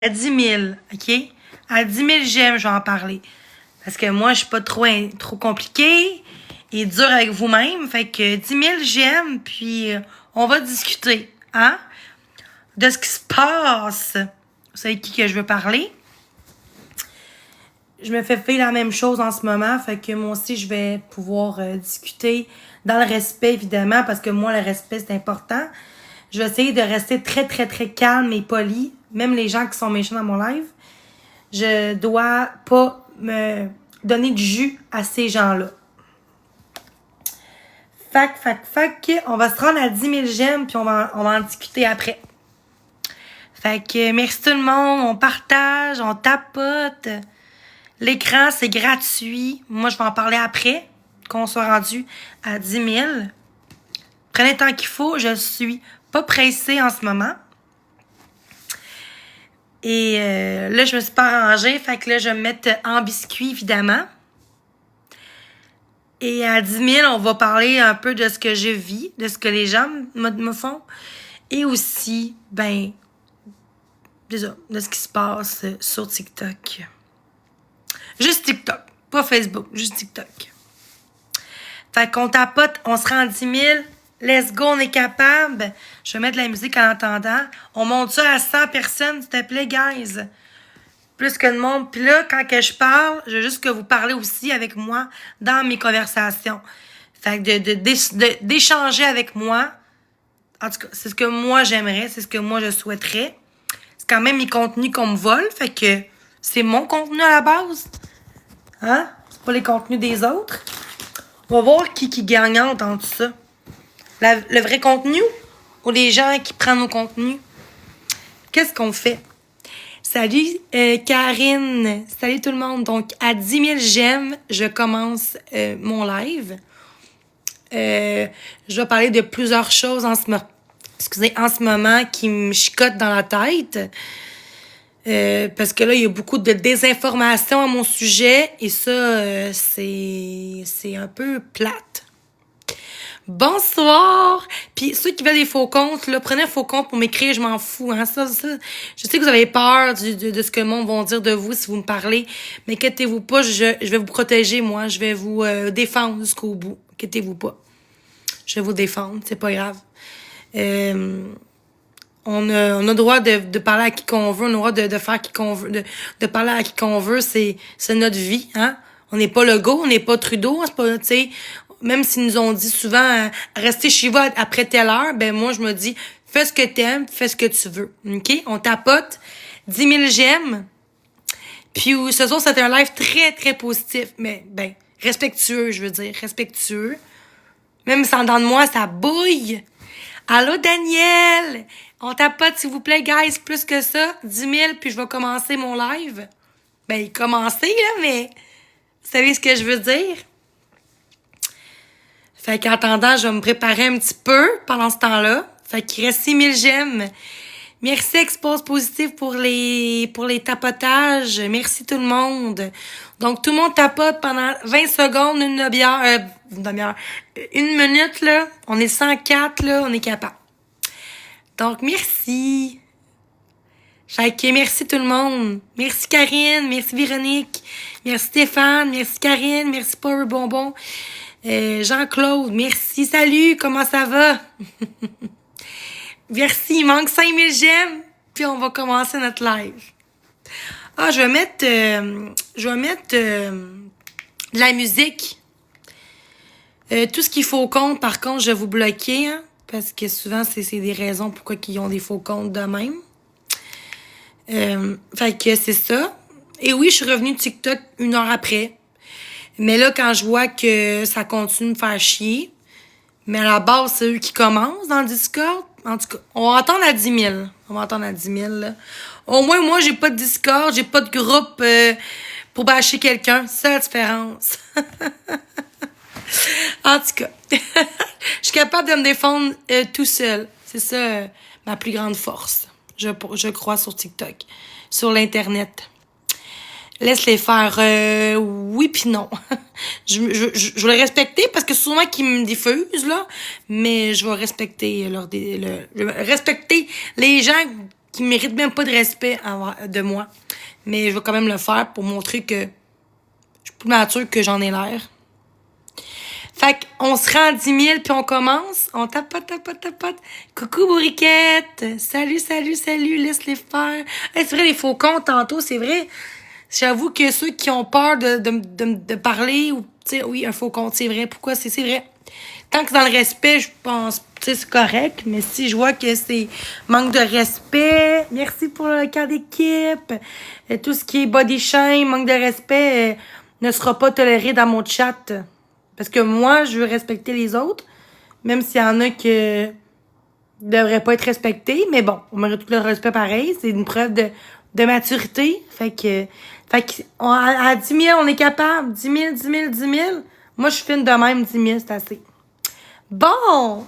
À 10 000, OK? À 10 000 j'aime, je vais en parler. Parce que moi, je suis pas trop compliquée et dure avec vous-même. Fait que 10 000 j'aime, puis on va discuter, hein? De ce qui se passe. Vous savez qui que je veux parler? Je me fais faire la même chose en ce moment, fait que moi aussi, je vais pouvoir discuter dans le respect, évidemment, parce que moi, le respect, c'est important. Je vais essayer de rester très, très, très calme et poli. Même les gens qui sont méchants dans mon live, je dois pas me donner du jus à ces gens-là. Fac, on va se rendre à 10 000 j'aime, puis on va en discuter après. Fait que merci tout le monde, on partage, on tapote. L'écran, c'est gratuit. Moi, je vais en parler après, qu'on soit rendu à 10 000. Prenez le temps qu'il faut, je suis pas pressée en ce moment. Et là, je me suis pas arrangée, fait que là, je vais me mettre en biscuit, évidemment. Et à 10 000, on va parler un peu de ce que je vis, de ce que les gens me font. Et aussi, ben, déjà, de ce qui se passe sur TikTok. Juste TikTok, pas Facebook, juste TikTok. Fait qu'on tapote, on se rend à 10 000. Let's go, on est capable. Je vais mettre de la musique en entendant. On monte ça à 100 personnes, s'il te plaît, guys. Plus que de monde. Puis là, quand que je parle, je veux juste que vous parlez aussi avec moi dans mes conversations. Fait que d'échanger avec moi. En tout cas, c'est ce que moi j'aimerais, c'est ce que moi je souhaiterais. C'est quand même mes contenus qu'on me vole. Fait que c'est mon contenu à la base. Hein? C'est pas les contenus des autres. On va voir qui gagnante dans tout ça. Le vrai contenu ou les gens qui prennent nos contenus? Qu'est-ce qu'on fait? Salut Karine, salut tout le monde. Donc à 10 000 j'aime, je commence mon live. Je vais parler de plusieurs choses en ce moment qui me chicotent dans la tête. Parce que là, il y a beaucoup de désinformation à mon sujet et ça, c'est un peu plate. Bonsoir! Puis ceux qui veulent des faux comptes, là, prenez un faux compte pour m'écrire, je m'en fous. Hein. Ça, je sais que vous avez peur de ce que le monde va dire de vous si vous me parlez, mais inquiétez-vous pas, je vais vous protéger, moi. Je vais vous défendre jusqu'au bout. Inquiétez-vous pas. Je vais vous défendre, c'est pas grave. On a le droit de parler à qui qu'on veut, on a le droit de faire qui qu'on veut, de parler à qui qu'on veut, c'est notre vie, hein. On n'est pas Legault, on n'est pas Trudeau, c'est pas, tu sais, même s'ils nous ont dit souvent restez chez vous après telle heure, ben moi je me dis fais ce que t'aimes, fais ce que tu veux, ok. On tapote 10 000 j'aime. Puis ce soir c'était un live très très positif, mais ben respectueux, je veux dire respectueux. Même si en dedans de moi ça bouille. Allô Daniel! On tapote, s'il vous plaît, guys, plus que ça. 10 000, puis je vais commencer mon live. Ben, commencer, là, mais vous savez ce que je veux dire? Fait qu'en attendant, je vais me préparer un petit peu pendant ce temps-là. Fait qu'il reste 6 000 j'aime. Merci Expose Positif pour les tapotages. Merci tout le monde. Donc, tout le monde tapote pendant 20 secondes, une demi-heure, une minute, là. On est 104, là, on est capable. Donc, merci. Fait que merci tout le monde. Merci Karine, merci Véronique, merci Stéphane, merci Karine, merci Power Bonbon. Jean-Claude, merci, salut, comment ça va? Merci, il manque 5 000 j'aime, puis on va commencer notre live. Ah, je vais mettre de la musique. Tout ce qu'il faut au compte, par contre, je vais vous bloquer, hein, parce que souvent, c'est des raisons pourquoi ils ont des faux comptes de même. Fait que c'est ça. Et oui, je suis revenue de TikTok 1 heure après. Mais là, quand je vois que ça continue de me faire chier, mais à la base, c'est eux qui commencent dans le Discord. En tout cas, on va attendre à 10 000. On va attendre à 10 000, là. Au moins, moi, j'ai pas de Discord, j'ai pas de groupe pour bâcher quelqu'un. C'est la différence. En tout cas, je suis capable de me défendre tout seul. C'est ça ma plus grande force. Je crois sur TikTok, sur l'Internet. Laisse-les faire oui puis non. je vais les respecter parce que souvent qu'ils me diffusent, là, mais je vais respecter respecter les gens qui méritent même pas de respect de moi. Mais je vais quand même le faire pour montrer que je suis plus mature que j'en ai l'air. Fait qu'on se rend à 10 000 puis on commence. On tapote. Coucou Bourriquette! Salut, laisse-les faire. Hey, c'est vrai, les faux comptes tantôt, c'est vrai. J'avoue que ceux qui ont peur de parler, ou, tu sais, oui, un faux compte, c'est vrai. Pourquoi c'est vrai? Tant que dans le respect, je pense, tu sais, c'est correct. Mais si je vois que c'est manque de respect, merci pour le cas d'équipe. Tout ce qui est body shame, manque de respect, ne sera pas toléré dans mon chat. Parce que moi, je veux respecter les autres, même s'il y en a qui devraient pas être respectés. Mais bon, on mérite tout le respect pareil. C'est une preuve de maturité. Fait que à 10 000, on est capable. 10 000. Moi, je suis fine de même, 10 000, c'est assez. Bon!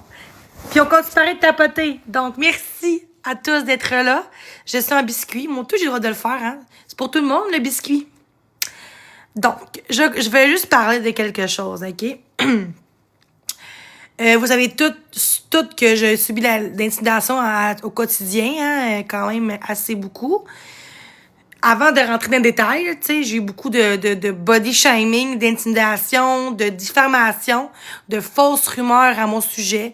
Puis on continue de tapoter. Donc, merci à tous d'être là. Je suis un biscuit. Mon tout, j'ai le droit de le faire, hein. C'est pour tout le monde, le biscuit. Donc, je vais juste parler de quelque chose, OK? Vous savez toutes que je subis l'intimidation au quotidien, hein, quand même assez beaucoup. Avant de rentrer dans les détails, tu sais, j'ai eu beaucoup de body shaming, d'intimidation, de diffamation, de fausses rumeurs à mon sujet.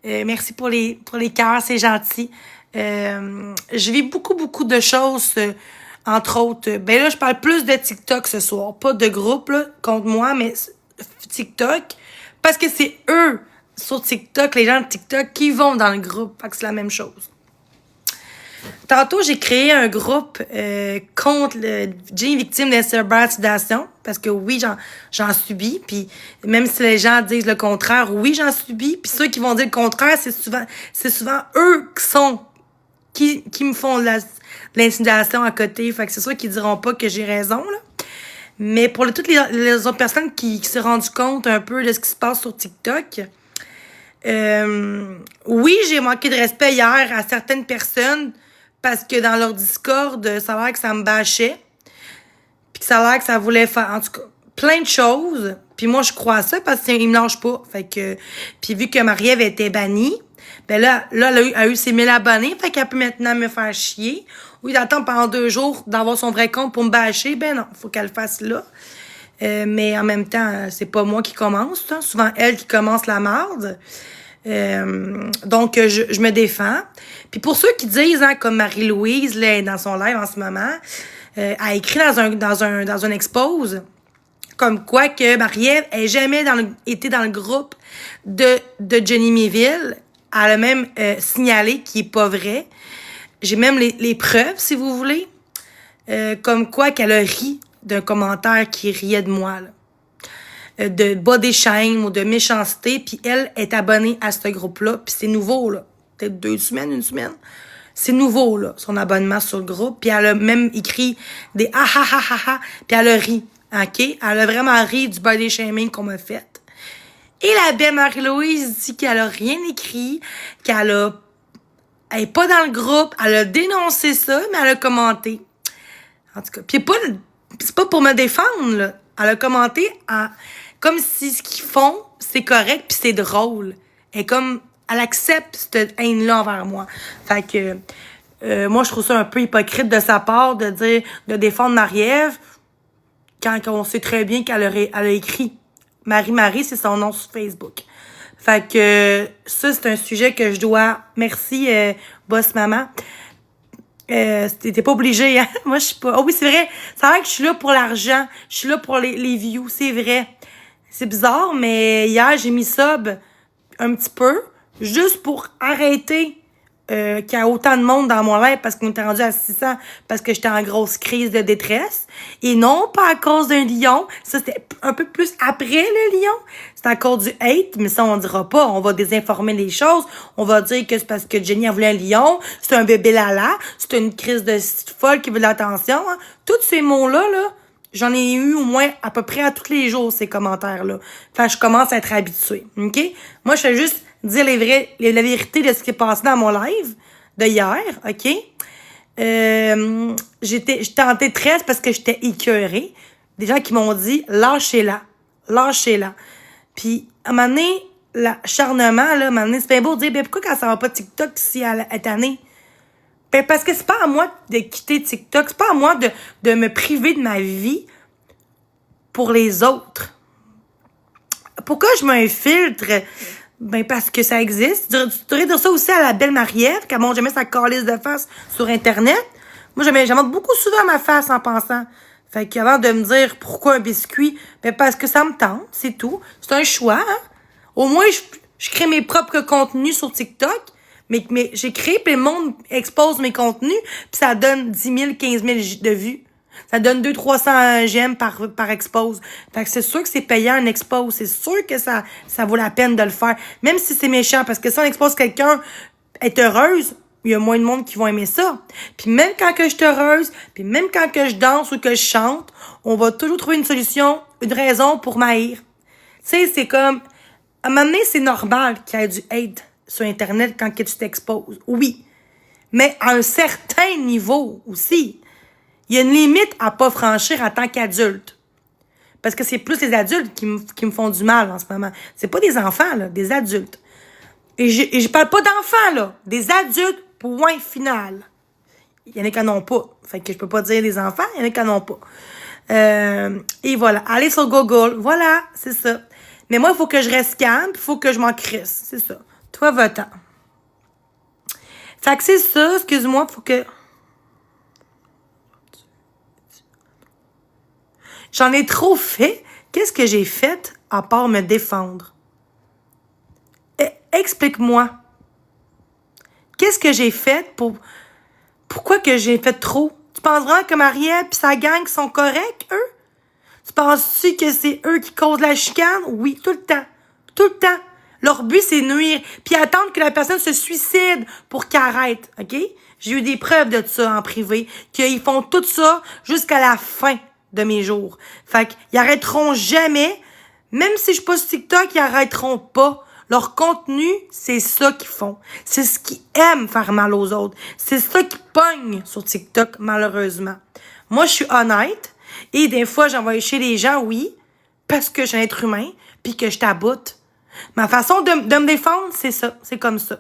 Merci pour les cœurs, c'est gentil. Je vis beaucoup de choses, entre autres. Ben là, je parle plus de TikTok ce soir, pas de groupe là, contre moi, mais TikTok, parce que c'est eux sur TikTok, les gens de TikTok, qui vont dans le groupe, fait que c'est la même chose. Tantôt, j'ai créé un groupe contre Jenny victime de cyber-intimidation, parce que oui, j'en subis, puis même si les gens disent le contraire, oui, j'en subis, puis ceux qui vont dire le contraire, c'est souvent eux qui me font de l'intimidation à côté, fait que c'est sûr qu'ils diront pas que j'ai raison, là. Mais pour toutes les autres personnes qui se sont rendues compte un peu de ce qui se passe sur TikTok, oui, j'ai manqué de respect hier à certaines personnes parce que dans leur Discord, ça a l'air que ça me bâchait. Puis que ça a l'air que ça voulait faire, en tout cas, plein de choses. Puis moi, je crois à ça parce qu'ils me lâchent pas. Fait que, puis vu que Marie-Ève était bannie, ben là, elle a eu ses 1000 abonnés. Fait qu'elle peut maintenant me faire chier. Ou d'attendre pendant 2 jours d'avoir son vrai compte pour me bâcher. Ben non, faut qu'elle le fasse là. Mais en même temps, c'est pas moi qui commence. Hein. Souvent, elle qui commence la marde. Donc, je me défends. Puis pour ceux qui disent, hein, comme Marie-Louise, là, dans son live en ce moment, a écrit dans un expose, comme quoi que Marie-Ève ait jamais été dans le groupe de Jenny Méville. Elle a même signalé qu'il est pas vrai. J'ai même les preuves, si vous voulez. Comme quoi qu'elle a ri d'un commentaire qui riait de moi, là. De body shame ou de méchanceté, puis elle est abonnée à ce groupe-là, puis c'est nouveau, là. Peut-être 2 semaines, 1 semaine. C'est nouveau, là, son abonnement sur le groupe. Puis elle a même écrit des ah ah ah ah ah, puis elle a ri, OK? Elle a vraiment ri du body shaming qu'on m'a fait. Et la belle Marie-Louise dit qu'elle a rien écrit, elle est pas dans le groupe, elle a dénoncé ça, mais elle a commenté. En tout cas, puis c'est pas pour me défendre, là. Elle a commenté comme si ce qu'ils font, c'est correct puis c'est drôle. Elle accepte cette haine-là envers moi. Fait que, moi, je trouve ça un peu hypocrite de sa part de dire, de défendre Marie-Ève quand on sait très bien qu'elle a écrit Marie-Marie, c'est son nom sur Facebook. Fait que, ça, c'est un sujet que je dois, merci, boss maman. T'es pas obligé, hein? Moi, je suis pas. Oh oui, c'est vrai. C'est vrai que je suis là pour l'argent. Je suis là pour les views. C'est vrai. C'est bizarre, mais hier, j'ai mis sub un petit peu, juste pour arrêter qu'il y a autant de monde dans mon live parce qu'on était rendu à 600 parce que j'étais en grosse crise de détresse. Et non, pas à cause d'un lion. Ça, c'était un peu plus après le lion. C'est à cause du hate, mais ça, on dira pas. On va désinformer les choses. On va dire que c'est parce que Jenny a voulu un lion. C'est un bébé lala. C'est une crise de folle qui veut de l'attention. Hein. Tous ces mots-là, là, j'en ai eu au moins à peu près à tous les jours, ces commentaires-là. Fait que je commence à être habituée. OK? Moi, je fais juste dire la vérité de ce qui est passé dans mon live de hier. OK? J'étais en détresse parce que j'étais écœurée. Des gens qui m'ont dit, lâchez-la. Lâchez-la. Puis, à un moment donné, l'acharnement, là, à un moment donné, c'est bien beau de dire, ben, pourquoi quand ça va pas TikTok si elle est tannée? Ben, parce que c'est pas à moi de quitter TikTok. C'est pas à moi de me priver de ma vie pour les autres. Pourquoi je mets un filtre? Ben, parce que ça existe. Tu devrais dire ça aussi à la belle Marie-Ève, qui montre jamais sa calice de face sur Internet. Moi, j'aime beaucoup souvent ma face en pensant. Fait qu'avant de me dire pourquoi un biscuit, ben, parce que ça me tente, c'est tout. C'est un choix, hein. Au moins, je crée mes propres contenus sur TikTok, mais j'ai créé, puis le monde expose mes contenus, puis ça donne 10 000, 15 000 de vues. Ça donne 200-300 j'aime par expose. Fait que c'est sûr que c'est payant un expose. C'est sûr que ça vaut la peine de le faire. Même si c'est méchant. Parce que si on expose quelqu'un est heureuse, il y a moins de monde qui vont aimer ça. Puis même quand que je suis heureuse, puis même quand que je danse ou que je chante, on va toujours trouver une solution, une raison pour m'haïr. Tu sais, c'est comme... À un moment donné, c'est normal qu'il y ait du hate sur Internet quand que tu t'exposes. Oui. Mais à un certain niveau aussi. Il y a une limite à pas franchir en tant qu'adulte. Parce que c'est plus les adultes qui me font du mal en ce moment. C'est pas des enfants, là, des adultes. Et je parle pas d'enfants, là. Des adultes, point final. Il y en a qui n'en ont pas. Fait que je peux pas dire des enfants, il y en a qui n'en ont pas. Et voilà. Allez sur Google. Voilà, c'est ça. Mais moi, il faut que je reste calme, il faut que je m'en crisse. C'est ça. Toi, va-t'en. Fait que c'est ça, excuse-moi, faut que... J'en ai trop fait. Qu'est-ce que j'ai fait à part me défendre? Explique-moi. Qu'est-ce que j'ai fait pour... Pourquoi que j'ai fait trop? Tu penses vraiment que Marie-Ève et sa gang sont corrects, eux? Tu penses-tu que c'est eux qui causent la chicane? Oui, tout le temps. Tout le temps. Leur but, c'est nuire. Puis attendre que la personne se suicide pour qu'elle arrête, OK? J'ai eu des preuves de ça en privé, qu'ils font tout ça jusqu'à la fin de mes jours. Fait qu'ils arrêteront jamais. Même si je poste TikTok, ils arrêteront pas. Leur contenu, c'est ça qu'ils font. C'est ce qu'ils aiment faire mal aux autres. C'est ça qui pogne sur TikTok, malheureusement. Moi, je suis honnête. Et des fois, j'envoie chez les gens, oui, parce que j'ai un être humain, puis que je taboute. Ma façon de me défendre, c'est ça. C'est comme ça.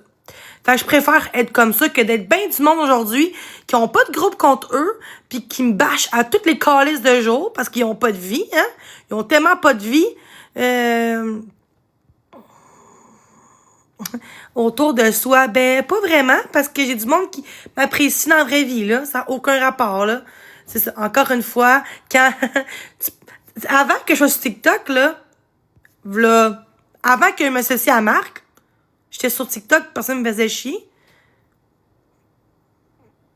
Fait que je préfère être comme ça que d'être bien du monde aujourd'hui qui ont pas de groupe contre eux puis qui me bâchent à toutes les calices de jour parce qu'ils ont pas de vie, hein. Ils ont tellement pas de vie autour de soi. Ben, pas vraiment parce que j'ai du monde qui m'apprécie dans la vraie vie, là. Ça n'a aucun rapport, là. C'est ça. Encore une fois, quand... Avant que je sois sur TikTok, là, avant que je m'associe à Marc, j'étais sur TikTok, personne me faisait chier.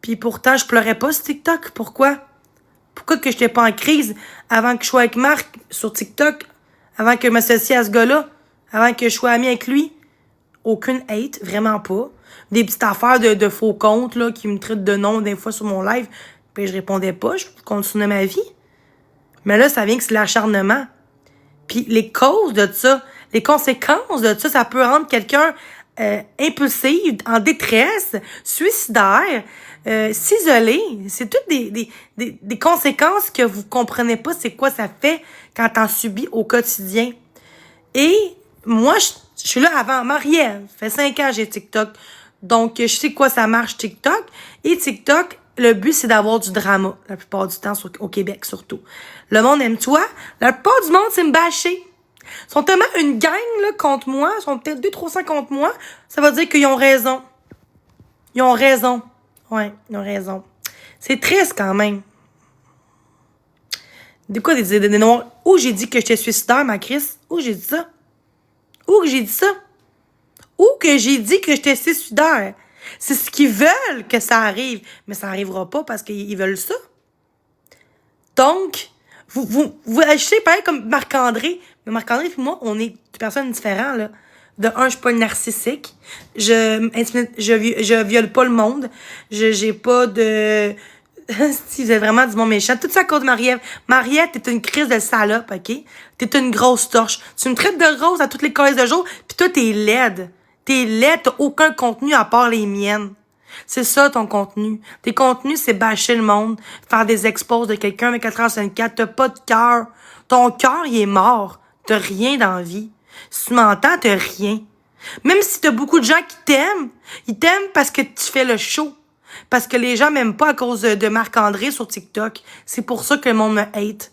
Puis pourtant, je pleurais pas sur TikTok. Pourquoi? Pourquoi que j'étais pas en crise avant que je sois avec Marc sur TikTok? Avant que je m'associe à ce gars-là? Avant que je sois amie avec lui? Aucune hate, vraiment pas. Des petites affaires de faux comptes, là, qui me traitent de nom des fois sur mon live. Puis je répondais pas, je continuais ma vie. Mais là, ça vient que c'est l'acharnement. Puis les causes de ça, les conséquences de ça, ça peut rendre quelqu'un impulsif, en détresse, suicidaire, s'isoler. C'est toutes des conséquences que vous comprenez pas c'est quoi ça fait quand t'en subis au quotidien. Et moi, je suis là avant Marie-Ève. Ça fait 5 ans que j'ai TikTok. Donc, je sais quoi ça marche TikTok. Et TikTok, le but, c'est d'avoir du drama, la plupart du temps, au Québec surtout. Le monde aime toi. La plupart du monde, c'est me bâcher. Ils sont tellement une gang là, contre moi. Ils sont peut-être 200-300 contre moi. Ça veut dire qu'ils ont raison. Ils ont raison. Ouais, ils ont raison. C'est triste quand même. De quoi des idées noires? Où j'ai dit que j'étais suicidaire, ma Chris? Où j'ai dit ça? Où que j'ai dit ça? Où que j'ai dit que j'étais suicidaire? C'est ce qu'ils veulent que ça arrive. Mais ça n'arrivera pas parce qu'ils veulent ça. Donc, vous agissez pareil comme Marc-André. Mais Marc-André et moi, on est des personnes différentes, là. De un, je suis pas narcissique. Je viole pas le monde. J'ai pas de... Si vous êtes vraiment du monde méchant. Tout ça à cause de Marie-Ève. Marie-Ève, t'es une crise de salope, OK? T'es une grosse torche. Tu me traites de rose à toutes les caisses de jour, pis toi, t'es laide. T'es laide, t'as aucun contenu à part les miennes. C'est ça, ton contenu. Tes contenus, c'est bâcher le monde, faire des expos de quelqu'un avec 4h54. T'as pas de cœur. Ton cœur, il est mort. T'as rien dans la vie. Si tu m'entends, t'as rien. Même si t'as beaucoup de gens qui t'aiment, ils t'aiment parce que tu fais le show. Parce que les gens m'aiment pas à cause de Marc-André sur TikTok. C'est pour ça que le monde me hate.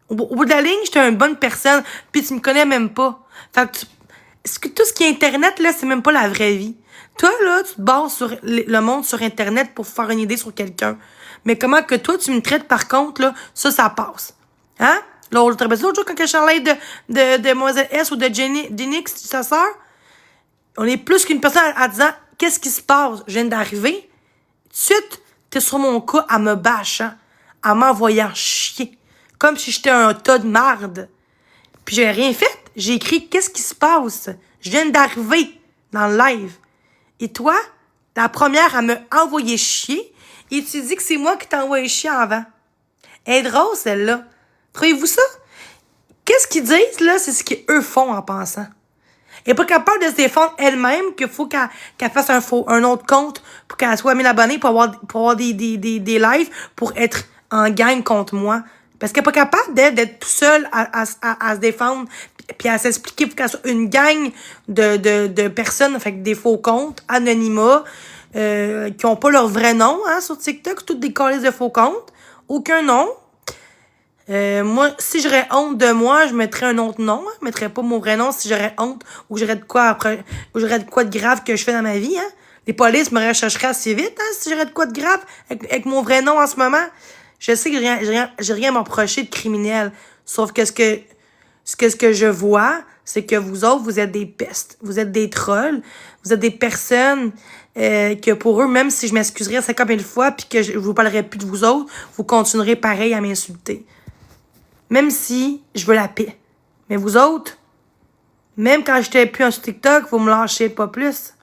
Au bout de la ligne, j'étais une bonne personne, puis tu me connais même pas. Fait que tout ce qui est Internet, là, c'est même pas la vraie vie. Toi, là, tu te bases sur le monde sur Internet pour faire une idée sur quelqu'un. Mais comment que toi, tu me traites, par contre, là, ça passe. Hein? L'autre jour, quand je parlais de Mlle S ou de Jenny, sa sœur, on est plus qu'une personne en disant, qu'est-ce qui se passe? Je viens d'arriver. Tout de suite, t'es sur mon cas à me bâchant, à m'envoyant chier. Comme si j'étais un tas de marde. Puis j'ai rien fait. J'ai écrit, qu'est-ce qui se passe? Je viens d'arriver dans le live. Et toi, la première à me envoyer chier, et tu dis que c'est moi qui t'ai envoyé chier avant. Elle est drôle, celle-là. Trouvez-vous ça? Qu'est-ce qu'ils disent, là? C'est ce qu'eux font en pensant. Elle est pas capable de se défendre elle-même, qu'il faut qu'elle fasse un autre compte pour qu'elle soit 1000 abonnés pour avoir des lives pour être en gang contre moi. Parce qu'elle est pas capable d'être tout seule à se défendre puis à s'expliquer pour qu'elle soit une gang de personnes, fait que des faux comptes, anonymat, qui ont pas leur vrai nom, hein, sur TikTok, toutes des calices de faux comptes. Aucun nom. Moi, si j'aurais honte de moi, je mettrais un autre nom, hein. Je mettrais pas mon vrai nom si j'aurais honte ou j'aurais de quoi de grave que je fais dans ma vie, hein. Les polices me rechercheraient assez vite, hein, si j'aurais de quoi de grave avec mon vrai nom en ce moment. Je sais que j'ai rien à me reprocher de criminel. Sauf que ce que je vois, c'est que vous autres, vous êtes des pestes. Vous êtes des trolls. Vous êtes des personnes que pour eux, même si je m'excuserais 50 000 fois puis que je vous parlerai plus de vous autres, vous continuerez pareil à m'insulter. Même si je veux la paix. Mais vous autres, même quand j'étais plus sur TikTok, vous me lâchez pas plus.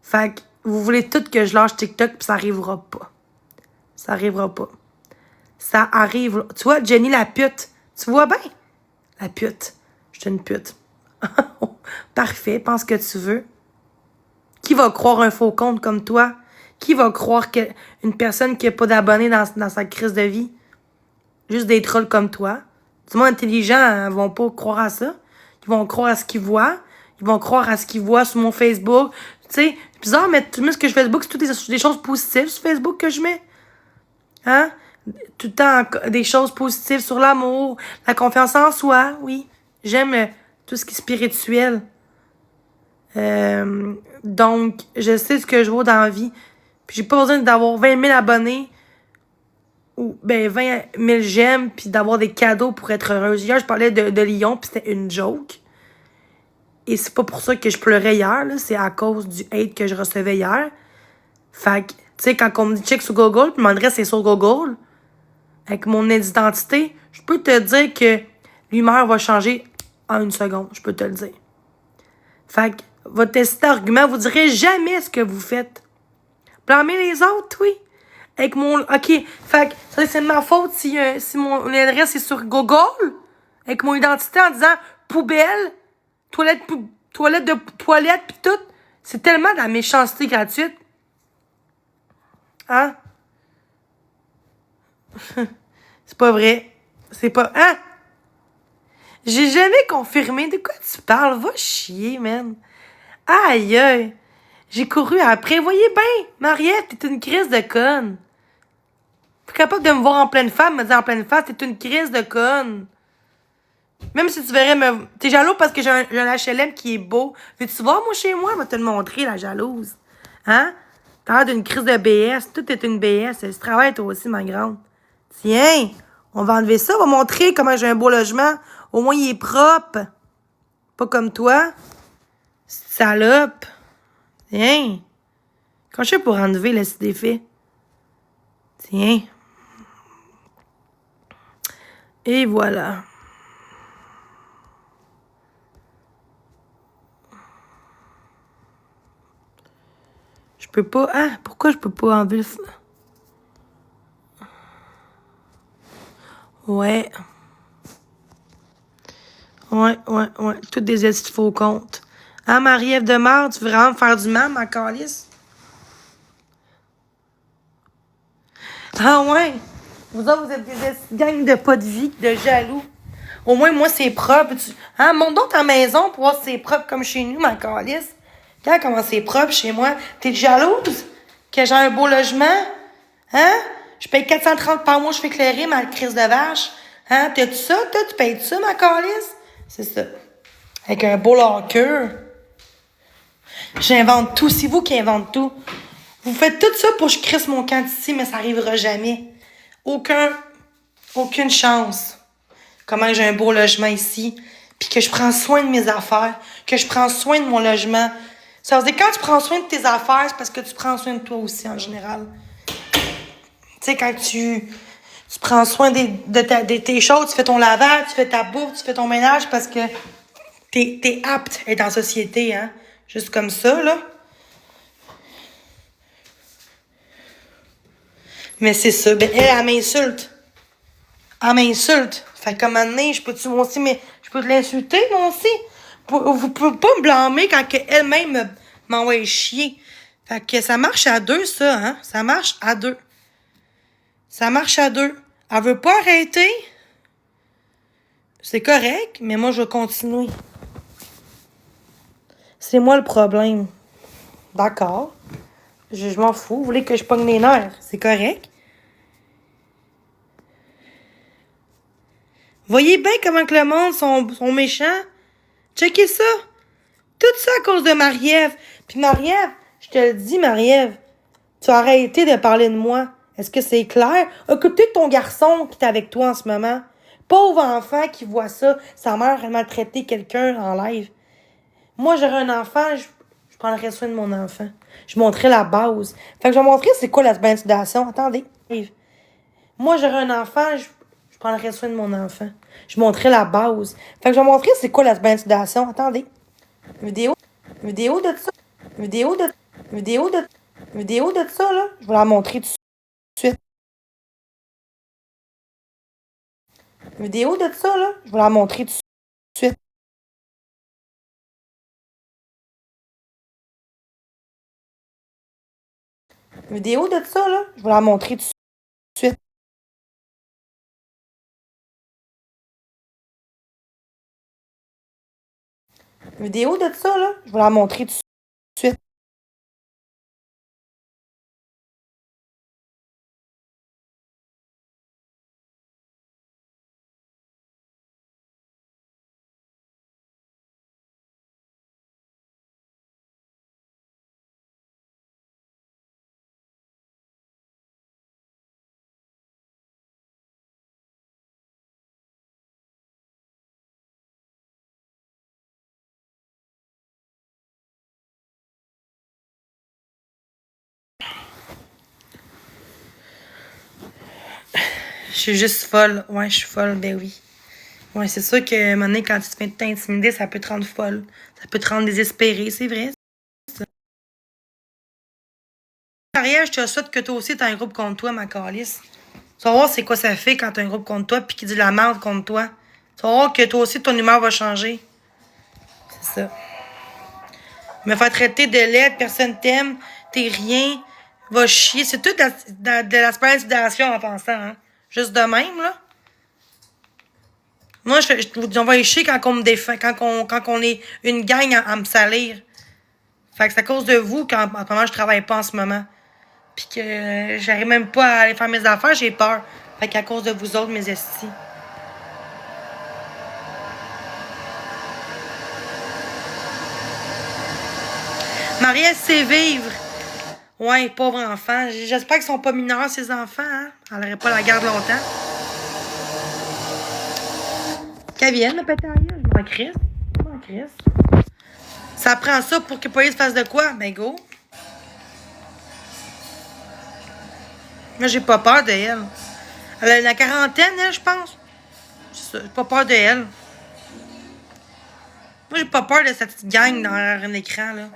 Fait que vous voulez tout que je lâche TikTok pis ça arrivera pas. Ça arrivera pas. Ça arrive. Tu vois, Jenny la pute. Tu vois bien? La pute. Je suis une pute. Parfait, pense que tu veux. Qui va croire un faux compte comme toi? Qui va croire une personne qui n'a pas d'abonnés dans sa crise de vie? Juste des trolls comme toi. Du monde intelligent vont pas croire à ça. Ils vont croire à ce qu'ils voient. Ils vont croire à ce qu'ils voient sur mon Facebook. Tu sais, c'est bizarre, mais tout ce que je fais Facebook, c'est toutes des choses positives sur Facebook que je mets. Hein? Tout le temps, des choses positives sur l'amour, la confiance en soi, oui. J'aime tout ce qui est spirituel. Donc, je sais ce que je vaux dans la vie. Puis j'ai pas besoin d'avoir 20 000 abonnés ou 20 000 j'aime puis d'avoir des cadeaux pour être heureuse. Hier, je parlais de Lyon puis c'était une joke. Et c'est pas pour ça que je pleurais hier, là. C'est à cause du hate que je recevais hier. Fait que, tu sais, quand on me dit check sur Google, puis mon adresse est sur Google, avec mon identité, je peux te dire que l'humeur va changer en une seconde. Je peux te le dire. Fait que, votre argument, vous direz jamais ce que vous faites. Blâmer les autres, oui. Avec mon... OK. Fait que, ça, c'est de ma faute si mon adresse est sur Google, avec mon identité en disant poubelle, toilette pis tout. C'est tellement de la méchanceté gratuite. Hein? C'est pas vrai. C'est pas... Hein? J'ai jamais confirmé. De quoi tu parles? Va chier, man. Aïe, aïe. J'ai couru après. Voyez bien, Mariette, t'es une crise de conne. T'es capable de me voir en pleine face, me dire en pleine face, t'es une crise de conne. Même si tu verrais me... T'es jaloux parce que j'ai un HLM qui est beau. Veux-tu voir, moi, chez moi? Je vais te le montrer, la jalouse. Hein? T'as l'air d'une crise de BS. Tout est une BS. Tu travailles, toi aussi, ma grande. Tiens, on va enlever ça. On va montrer comment j'ai un beau logement. Au moins, il est propre. Pas comme toi. Salope. Tiens. Quand je fais pour enlever le défait. Tiens. Et voilà. Je peux pas... Ah, pourquoi je peux pas enlever ça? Ouais. Ouais. Toutes des estis faux comptes. Hein, Marie-Ève de Mar, tu veux vraiment me faire du mal, ma calice? Ah ouais? Vous autres, vous êtes des gangs de pas de vie, de jaloux. Au moins, moi, c'est propre. Hein, monte donc ta maison pour voir si c'est propre comme chez nous, ma calice. Regarde comment c'est propre chez moi. T'es jalouse? Que j'ai un beau logement? Hein? Je paye 430 par mois, je fais éclairer ma crise de vache. Hein? T'as-tu ça, toi? Tu payes ça, ma calice? C'est ça. Avec un beau locker. J'invente tout. C'est vous qui invente tout. Vous faites tout ça pour que je crisse mon camp ici, mais ça arrivera jamais. Aucune chance. Comment j'ai un beau logement ici, puis que je prends soin de mes affaires, que je prends soin de mon logement. Ça veut dire quand tu prends soin de tes affaires, c'est parce que tu prends soin de toi aussi, en général. Tu sais, quand tu prends soin de tes choses, tu fais ton lavage, tu fais ta bouffe, tu fais ton ménage, parce que t'es apte à être en société, hein. Juste comme ça, là. Mais c'est ça. Ben, elle m'insulte. Elle m'insulte. Fait qu'à un moment donné, je peux te l'insulter, moi aussi. Vous pouvez pas me blâmer quand elle-même m'envoie chier. Fait que ça marche à deux, ça, hein. Ça marche à deux. Ça marche à deux. Elle veut pas arrêter. C'est correct, mais moi, je vais continuer. C'est moi le problème. D'accord. Je m'en fous. Vous voulez que je pogne les nerfs? C'est correct. Voyez bien comment que le monde sont méchants. Checkez ça. Tout ça à cause de Marie-Ève. Puis Marie-Ève, je te le dis, Marie-Ève, tu as arrêté de parler de moi. Est-ce que c'est clair? Écoutez ton garçon qui est avec toi en ce moment. Pauvre enfant qui voit ça. Sa mère a maltraité quelqu'un en live. Moi, j'aurais un enfant, je prendrais soin de mon enfant. Je montrerais la base. Fait que je vais montrer c'est quoi la intimidation. Attendez. Moi, j'aurais un enfant, je prendrais soin de mon enfant. Je montrerais la base. Fait que je vais montrer c'est quoi la intimidation. Attendez. Vidéo de ça. Vidéo de ça, là. Je vais la montrer tout de suite. Vidéo de ça, là. Je vais la montrer tout de suite. Vidéo de ça, là. Je vais la montrer tout de suite. Vidéo de ça, là. Je vais la montrer tout de suite. Je suis juste folle. Ouais, je suis folle, ben oui. Ouais, c'est sûr que à un moment donné, quand tu te fais t'intimider, ça peut te rendre folle. Ça peut te rendre désespéré, c'est vrai. Ariel, je te souhaite que toi aussi, t'as un groupe contre toi, ma calice. Tu vas voir c'est quoi ça fait quand t'as un groupe contre toi puis qui dit de la merde contre toi. Tu vas voir que toi aussi, ton humeur va changer. C'est ça. Me faire traiter de laide, personne t'aime, t'es rien, va chier. C'est tout de la intimidation en pensant, hein. Juste de même, là. Moi, je vous envoie chier quand on me défend, quand on est une gang à me salir. Fait que c'est à cause de vous qu'en ce moment, je travaille pas en ce moment. Puis que j'arrive même pas à aller faire mes affaires, j'ai peur. Fait qu'à cause de vous autres, mes estis. Marie-Ève sait vivre. Ouais, pauvre enfant. J'espère qu'ils sont pas mineurs, ces enfants, hein. Elle n'aurait pas la garde longtemps. Qu'elle vienne, ma pétaille, je m'en crisse. Je m'en crisse. Ça prend ça pour que le police fasse de quoi? Ben go. Moi, j'ai pas peur de elle. Elle a la quarantaine, elle, je pense. J'ai pas peur de elle. Moi, j'ai pas peur de cette petite gang dans un écran, là.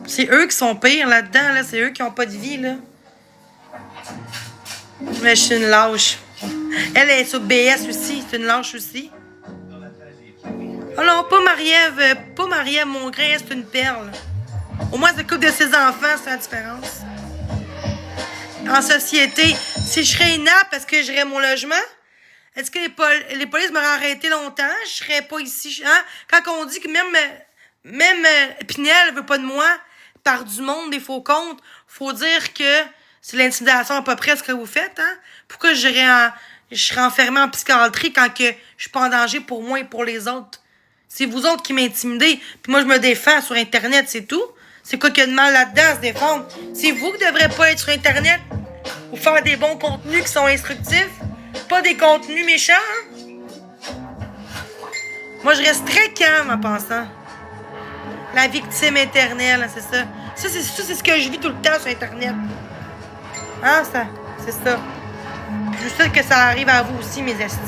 C'est eux qui sont pires là-dedans, là. C'est eux qui ont pas de vie, là. Mais je suis une lâche. Elle est sur BS aussi. C'est une lâche aussi. Oh non, pas Marie-Ève. Pas Marie-Ève, mon grain, c'est une perle. Au moins, elle s'occupe de ses enfants, c'est la différence. En société, si je serais inapte parce que j'aurais mon logement, est-ce que les polices m'auraient arrêté longtemps? Je serais pas ici. Hein? Quand on dit que même Pinel veut pas de moi, par du monde des faux comptes, faut dire que c'est l'intimidation à peu près ce que vous faites, hein? Pourquoi je serais enfermée en psychiatrie quand que je suis pas en danger pour moi et pour les autres? C'est vous autres qui m'intimidez, puis moi je me défends sur Internet, c'est tout. C'est quoi qu'il y a de mal là-dedans à se défendre? C'est vous qui devrez pas être sur Internet ou faire des bons contenus qui sont instructifs, pas des contenus méchants. Hein? Moi je reste très calme en pensant. La victime éternelle, c'est ça. Ça, c'est ce que je vis tout le temps sur Internet. Hein, ça? C'est ça. Je veux que ça arrive à vous aussi, mes estis.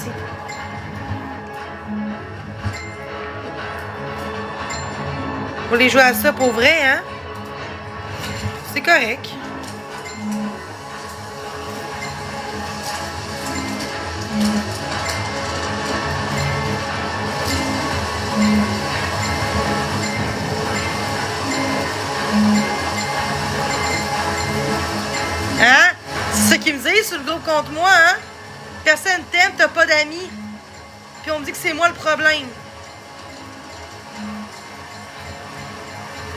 Vous voulez jouer à ça pour vrai, hein? C'est correct. Hein? C'est ça qu'ils me disent sur le groupe contre moi, hein? Personne t'aime, t'as pas d'amis. Puis on me dit que c'est moi le problème.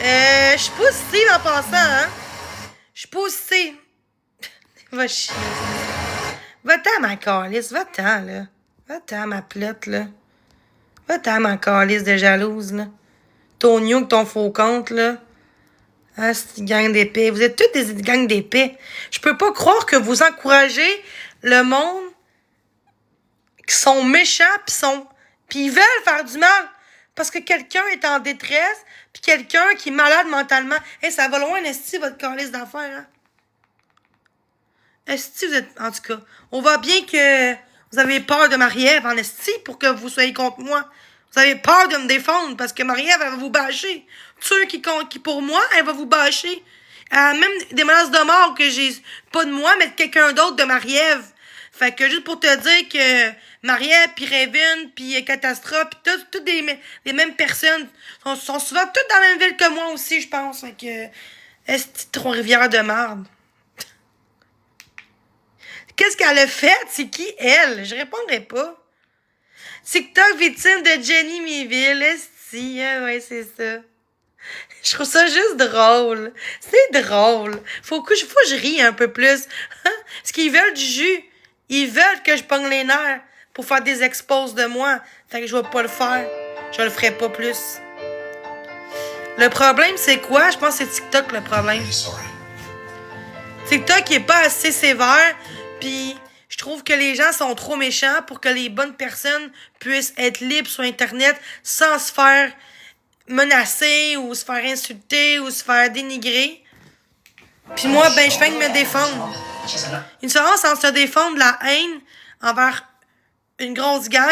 Je suis positive en passant, hein? Je suis positive. Va chier. Va-t'en, ma calice. Va-t'en, là. Va-t'en, ma plotte, là. Va-t'en, ma calice de jalouse, là. Ton new ton faux compte, là. Ah, c'est une gang d'épais. Vous êtes toutes des gangs d'épais. Je peux pas croire que vous encouragez le monde qui sont méchants puis ils veulent faire du mal parce que quelqu'un est en détresse puis quelqu'un qui est malade mentalement. Hey, ça va loin, esti, votre calice d'affaires, hein? Esti, vous êtes... En tout cas, on voit bien que vous avez peur de Marie-Ève en esti pour que vous soyez contre moi. Vous avez peur de me défendre parce que Marie-Ève, elle va vous bâcher. Ceux qui pour moi, elle va vous bâcher. Elle a même des menaces de mort que j'ai pas de moi, mais de quelqu'un d'autre, de Marie-Ève. Fait que juste pour te dire que Marie-Ève, puis Raven, puis Catastrophe, puis toutes les mêmes personnes sont souvent toutes dans la même ville que moi aussi, je pense. Fait que est Trois-Rivières de marde. Qu'est-ce qu'elle a fait? C'est qui, elle? Je répondrai pas. TikTok victime de Jenny Miville. Esti, ouais, c'est ça. Je trouve ça juste drôle. C'est drôle. Faut que je rie un peu plus. Parce qu'ils veulent du jus. Ils veulent que je pogne les nerfs pour faire des exposes de moi. Fait que je vais pas le faire. Je le ferai pas plus. Le problème, c'est quoi? Je pense que c'est TikTok le problème. TikTok, il est pas assez sévère. Puis, je trouve que les gens sont trop méchants pour que les bonnes personnes puissent être libres sur Internet sans se faire menacer ou se faire insulter ou se faire dénigrer. Puis moi, ben, je fais que me défendre. Une différence entre se défendre de la haine envers une grosse gang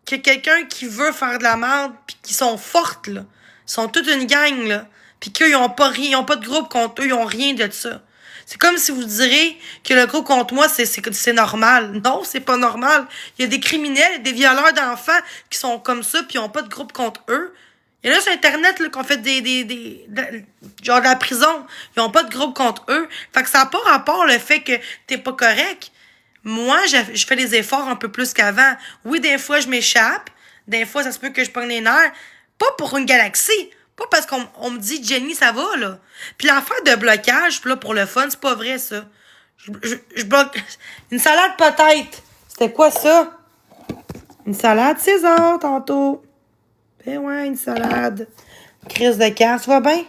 que quelqu'un qui veut faire de la merde puis qui sont fortes, là. Ils sont toute une gang, là. Puis qu'eux, ils ont pas rien, ils ont pas de groupe contre eux, ils ont rien de ça. C'est comme si vous direz que le groupe contre moi, c'est normal. Non, c'est pas normal. Il y a des criminels, des violeurs d'enfants qui sont comme ça, puis ils ont pas de groupe contre eux. Il y en a sur Internet là, qui ont fait genre de la prison. Ils ont pas de groupe contre eux. Fait que ça n'a pas rapport le fait que t'es pas correct. Moi, je fais des efforts un peu plus qu'avant. Oui, des fois, je m'échappe. Des fois, ça se peut que je pogne les nerfs. Pas pour une galaxie. Pas parce qu'on me dit, Jenny, ça va, là. Puis l'affaire de blocage, là, pour le fun, c'est pas vrai, ça. Je bloque... Une salade peut-être. C'était quoi, ça? Une salade César, tantôt. Ben ouais, une salade. Crise de cœur, tu vas bien?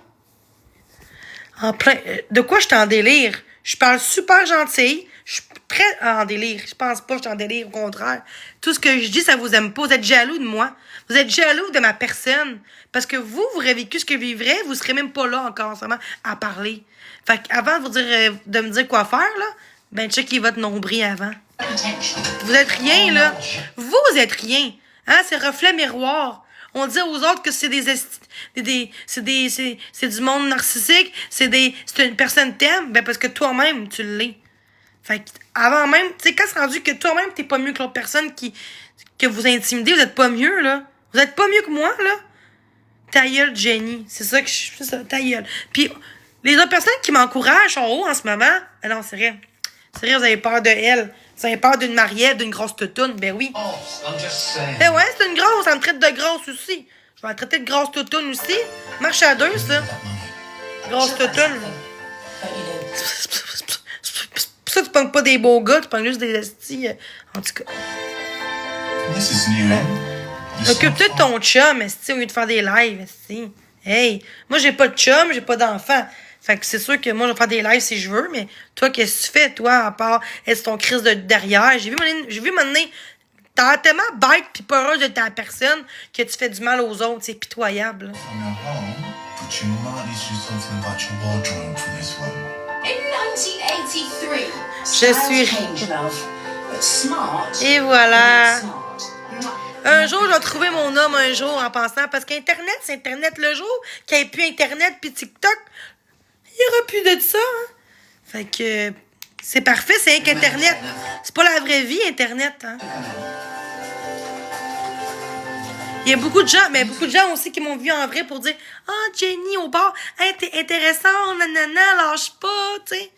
En plein... De quoi je suis en délire? Je parle super gentil. Je suis très en délire. Je pense pas que je suis en délire, au contraire. Tout ce que je dis, ça vous aime pas. Vous êtes jaloux de moi. Vous êtes jaloux de ma personne. Parce que vous aurez vécu ce que je vivrais, vous serez même pas là encore, seulement à parler. Fait qu'avant de vous dire, de me dire quoi faire, là, ben, checkez votre nombril avant. Vous êtes rien, là. Vous êtes rien. Hein, c'est reflet miroir. On dit aux autres que c'est c'est du monde narcissique, c'est une personne t'aime, ben, parce que toi-même, tu l'es. Fait que, avant même, tu sais, quand c'est rendu que toi-même, t'es pas mieux que l'autre personne que vous intimidez, vous êtes pas mieux, là. Vous êtes pas mieux que moi, là. Ta gueule, Jenny. C'est ça que c'est ça, ta gueule. Puis, les autres personnes qui m'encouragent sont haut en ce moment. Ah non, c'est vrai. C'est vrai, vous avez peur de elle. Vous avez peur d'une Marie-Ève, d'une grosse toutoune. Ben oui. Ben ouais, c'est une grosse. Elle me traite de grosse aussi. Je vais la traiter de grosse toutoune aussi. Marche à deux, ça. Grosse toutoune. C'est pour ça que tu pognes pas des beaux gars, tu pognes juste des estis. En tout cas. Occupe-toi de ton chum, esti, au lieu de faire des lives, esti. Hey, moi, j'ai pas de chum, j'ai pas d'enfant. Fait que c'est sûr que moi, je vais faire des lives si je veux, mais toi, qu'est-ce que tu fais, toi, à part être ton crise de derrière? J'ai vu maintenant, t'as tellement bête pis pas heureuse de ta personne que tu fais du mal aux autres. C'est pitoyable. Je suis... Et voilà. Un jour, je vais trouver mon homme un jour en pensant, parce qu'Internet, c'est Internet le jour, qu'il n'y ait plus Internet puis TikTok, il n'y aura plus de ça. Hein? Fait que c'est parfait, c'est rien qu'Internet. C'est pas la vraie vie, Internet. Hein? Il y a beaucoup de gens, mais beaucoup de gens aussi qui m'ont vu en vrai pour dire « Ah, Jenny, au bar, hey, t'es intéressant, nanana, lâche pas, tu sais. »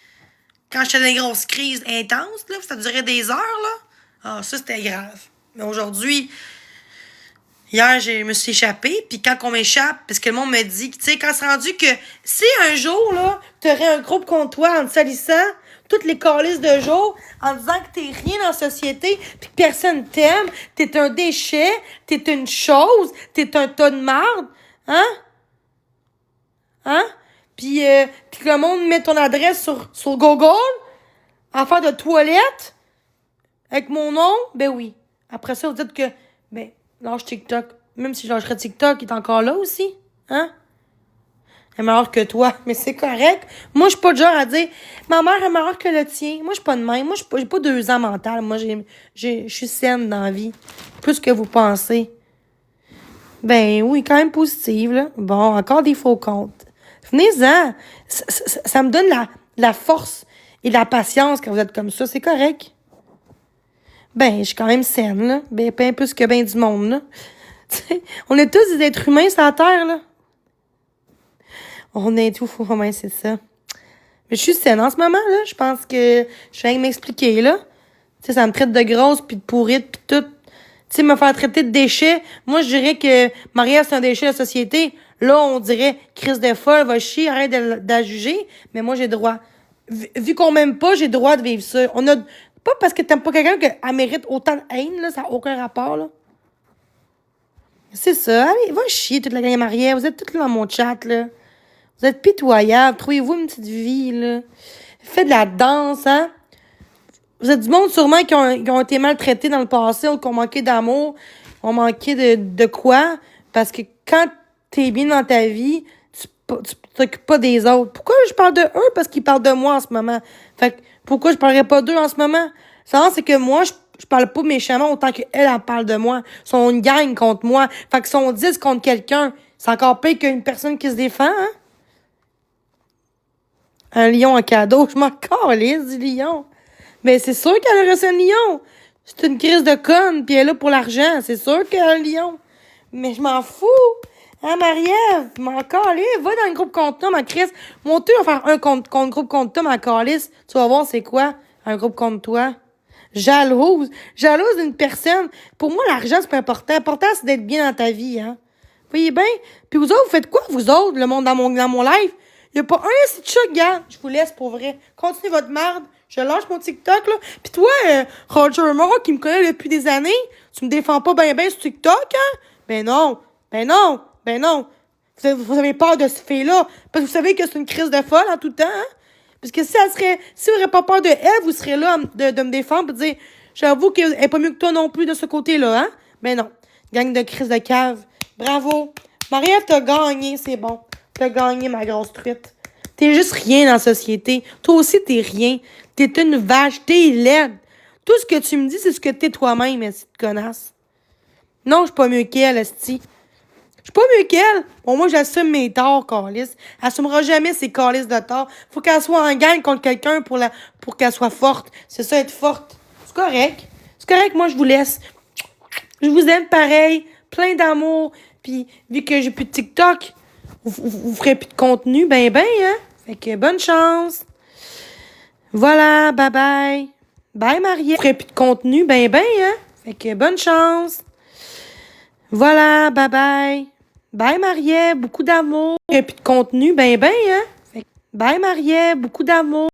Quand j'étais dans une grosse crise intense, là, ça durait des heures, là. Ah, ça, c'était grave. Mais aujourd'hui, hier, je me suis échappée, puis quand on m'échappe, parce que le monde me dit, tu sais, quand c'est rendu que si un jour, là, t'aurais un groupe contre toi en te salissant, toutes les calices de jour, en disant que t'es rien dans la société, puis que personne t'aime, t'es un déchet, t'es une chose, t'es un tas de marde, hein? Hein? Puis que le monde met ton adresse sur Google, affaire de toilette, avec mon nom, ben oui. Après ça, vous dites que, ben, lâche TikTok. Même si je lâcherais TikTok, il est encore là aussi. Hein? Elle est meilleure que toi. Mais c'est correct. Moi, je suis pas du genre à dire, ma mère est meilleure que le tien. Moi, je suis pas de même. Moi, j'ai pas 2 ans mental. Moi, je suis saine dans la vie. Plus que vous pensez. Ben oui, quand même positive, là. Bon, encore des faux comptes. Venez-en. Ça me donne la force et la patience quand vous êtes comme ça. C'est correct. Ben, je suis quand même saine, là. Ben, pas plus que ben du monde, là. T'sais, on est tous des êtres humains sur la Terre, là. On est tout fou, ouais, c'est ça. Mais je suis saine en ce moment, là. Je pense que je viens de m'expliquer, là. Tu sais, ça me traite de grosse, puis de pourrite, puis tout. Tu sais, me faire traiter de déchet. Moi, je dirais que Maria, c'est un déchet de la société. Là, on dirait, crise de folle, va chier, arrête de la juger. Mais moi, j'ai le droit. Vu qu'on m'aime pas, j'ai le droit de vivre ça. On a... Pas parce que t'aimes pas quelqu'un qu'elle mérite autant de haine, là, ça n'a aucun rapport, là. C'est ça. Allez, va chier toute la gang mariée. Vous êtes toutes là dans mon chat, là. Vous êtes pitoyables. Trouvez-vous une petite vie, là. Faites de la danse, hein. Vous êtes du monde sûrement qui ont été maltraités dans le passé ou qui ont manqué d'amour, ont manqué de quoi. Parce que quand t'es bien dans ta vie, tu t'occupes pas des autres. Pourquoi je parle de eux? Parce qu'ils parlent de moi en ce moment. Fait que pourquoi je parlerais pas d'eux en ce moment? Ça, c'est que moi, je parle pas méchamment autant qu'elle, elle parle de moi. Ils sont une gang contre moi. Fait qu'ils sont 10 contre quelqu'un. C'est encore pire qu'une personne qui se défend, hein? Un lion en cadeau. Je m'en calisse du lion. Mais c'est sûr qu'elle a reçu un lion. C'est une crise de conne, puis elle est là pour l'argent. C'est sûr qu'elle a un lion. Mais je m'en fous. Hein, Marie-Ève? Je m'en calisse. Va dans le groupe contre toi, ma crise. Mon Dieu, on va faire un groupe contre toi, ma calisse. Tu vas voir c'est quoi, un groupe contre toi. Jalouse. Jalouse d'une personne. Pour moi, l'argent, c'est pas important. L'important, c'est d'être bien dans ta vie, hein. Vous voyez bien? Puis vous autres, vous faites quoi, vous autres, le monde dans mon live? Il y a pas un petit chat, gars. Je vous laisse pour vrai. Continuez votre merde. Je lâche mon TikTok, là. Puis toi, Roger Moore, qui me connaît depuis des années, tu me défends pas ben sur TikTok, hein? Ben non. Ben non. Ben non. Vous avez peur de cette fille-là. Parce que vous savez que c'est une crise de folle en tout temps, hein? Parce que si vous n'aurez pas peur de elle, vous serez là de me défendre et de dire, j'avoue qu'elle est pas mieux que toi non plus de ce côté-là, hein? Ben non. Gang de crise de cave. Bravo. Marie-Ève, t'as gagné, c'est bon. T'as gagné, ma grosse truite. T'es juste rien dans la société. Toi aussi, t'es rien. T'es une vache. T'es laide. Tout ce que tu me dis, c'est ce que t'es toi-même, esti de connasse. Non, je suis pas mieux qu'elle, esti. Je suis pas mieux qu'elle. Bon, moi, j'assume mes torts, calice. Elle assumera jamais ses calices de torts. Faut qu'elle soit en gang contre quelqu'un pour qu'elle soit forte. C'est ça, être forte. C'est correct. C'est correct, moi, je vous laisse. Je vous aime pareil. Plein d'amour. Puis, vu que j'ai plus de TikTok, vous ferez plus de contenu, ben, hein? Fait que bonne chance. Voilà, bye bye. Bye, Marie. Vous ferez plus de contenu, ben, hein? Fait que bonne chance. Voilà, bye bye. Bye, Marie. Beaucoup d'amour. Vous ferez plus de contenu, ben, hein? Bye, Marielle. Beaucoup d'amour.